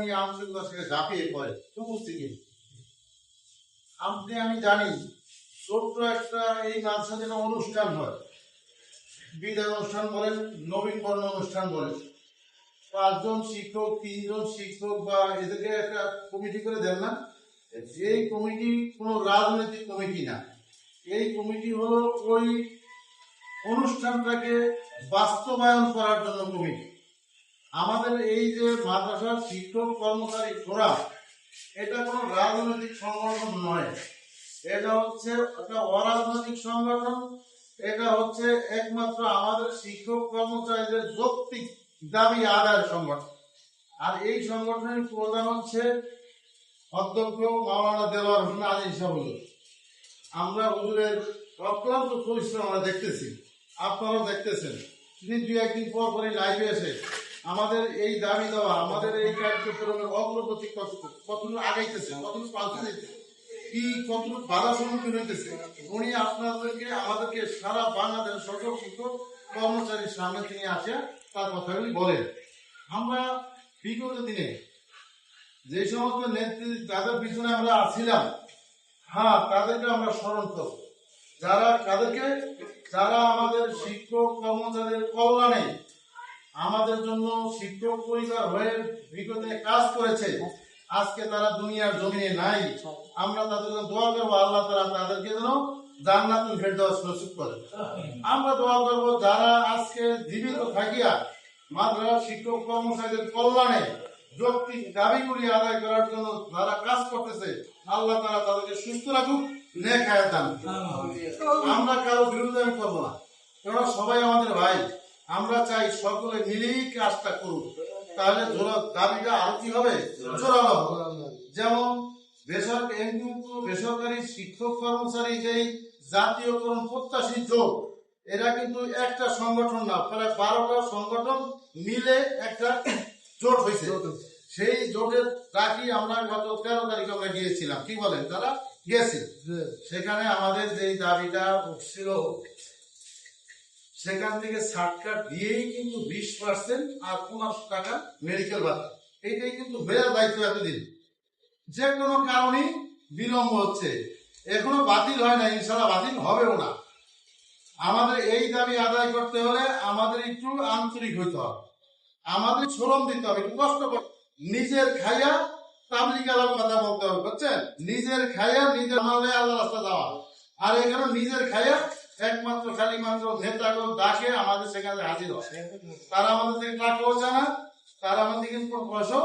এই আন্তরিকতার সাথে ঝাঁপিয়ে পড়ে উপস্থিতি। আমি জানি ছোট্ট একটা এই মাদ্রাসা যেন অনুষ্ঠান হয়, বিদায় অনুষ্ঠান বলেন, নবীনবরণ অনুষ্ঠান বলেন, 5 জন শিক্ষক, 3 জন শিক্ষক বা এদেরকে একটা কমিটি করে দেন না। এই কমিটি কোনো রাজনৈতিক কমিটি না, এই কমিটি হলো ওই অনুষ্ঠানটাকে বাস্তবায়ন করার জন্য কমিটি। আমাদের এই যে মাদ্রাসার শিক্ষক কর্মচারী ফোরাম, এটা কোনো রাজনৈতিক সংগঠন নয়, এটা হচ্ছে একটা অরাজনৈতিক সংগঠন। এটা হচ্ছে একমাত্র আমাদের শিক্ষক কর্মচারীদের যৌক্তিক দাবি আদায়ের সংগঠন। আর এই সংগঠনের প্রধান হচ্ছে অধ্যক্ষ মাওলানা দেওয়ার হোসেন আলী সাহেব। আমরা হুজুরের অক্লান্ত পরিশ্রম আমরা দেখতেছি, আপনারাও দেখতেছেন। তিনি 2-1 দিন পর পরে লাইভে এসে আমাদের এই দাবি দেওয়া, আমাদের এই কার্যক্রমের অগ্রগতি কতটুকু আগাইতেছে, কতটুকু পাল্টে দিতেছে, কি কতটুকু বাধা সম্মুখীন হইতেছে, উনি আমাদেরকে সারা বাংলাদেশের সকল শিক্ষক কর্মচারীর সামনে তিনি আসে তার কথাগুলি বলেন। আমরা বিগত দিনে যে সমস্ত নেত্রী যাদের পিছনে আমরা আছিলাম, তাদেরকে আমরা স্মরণ করব। যারা আমাদের শিক্ষক কর্মচারীদের কল্যাণে, আমাদের জন্য শিক্ষক পরিবার হয়ে বিগতে কাজ করেছে, আজকে তারা দুনিয়ার জমিনে নাই। আমরা তাদের জন্য দোয়া করবো, আল্লাহ তাআলা তাদেরকে যেন জান্নাতুল ফেরদাউস নসিব করে। আমরা দোয়া করবো যারা আজকে জীবিত থাকিয়া মাদ্রাসা শিক্ষক কর্মচারীদের কল্যাণে যৌক্তিক দাবিগুলি আদায় করার জন্য যারা কাজ করতেছে, আল্লাহ তাআলা তাদেরকে সুস্থ রাখুক, নেক হায়াত দান। আমরা কারো বিরোধিতা করবো না, কারণ সবাই আমাদের ভাই। আমরা চাই সকলে মিলেই কাজটা করুক, তাহলে দাবিটা আরো কি হবে, জোরালো হবে। যেমন বেসরকারি শিক্ষক কর্মচারী যেই জাতীয়করণ প্রত্যাশী জোট, এরা কিন্তু একটা সংগঠন না, প্রায় 12টা সংগঠন মিলে একটা জোট হয়েছে। সেই জোটের ডাকি আমরা গত 13 তারিখ আমরা গিয়েছিলাম, কি বলেন, তারা গেছে। সেখানে আমাদের যেই দাবিটা উঠছিল, সেখান থেকে সার্টকাট দিয়েই কিন্তু 20% আর 1500 টাকা মেডিকেল ভাতা, এইটাই কিন্তু বেড়ে দায়িত্ব। এতদিন যে কোনো কারণে বিলম্ব হচ্ছে, এখনো বাতিল হয় না, ইনশাআল্লাহ বাতিল হবেও না। আমাদের এই দাবি আদায় করতে হলে আমাদের একটু আন্তরিক হইতে হবে, আমাদের শ্রম দিতে হবে, একটু কষ্ট করতে। নিজের খাইয়া তাবলীগ আলার কথা বলতে হবে, বুঝছেন? নিজের খাইয়া নিজের নামে আল্লাহ রাস্তা যাওয়া। আর এখানে নিজের খাইয়া একমাত্র খালি মাত্র নেতাগণ ডাকে আমাদের সেখানে হাজির হয়, তারা আমাদের থেকে টাকাও জানা, তারা আমাদের কিন্তু পয়সা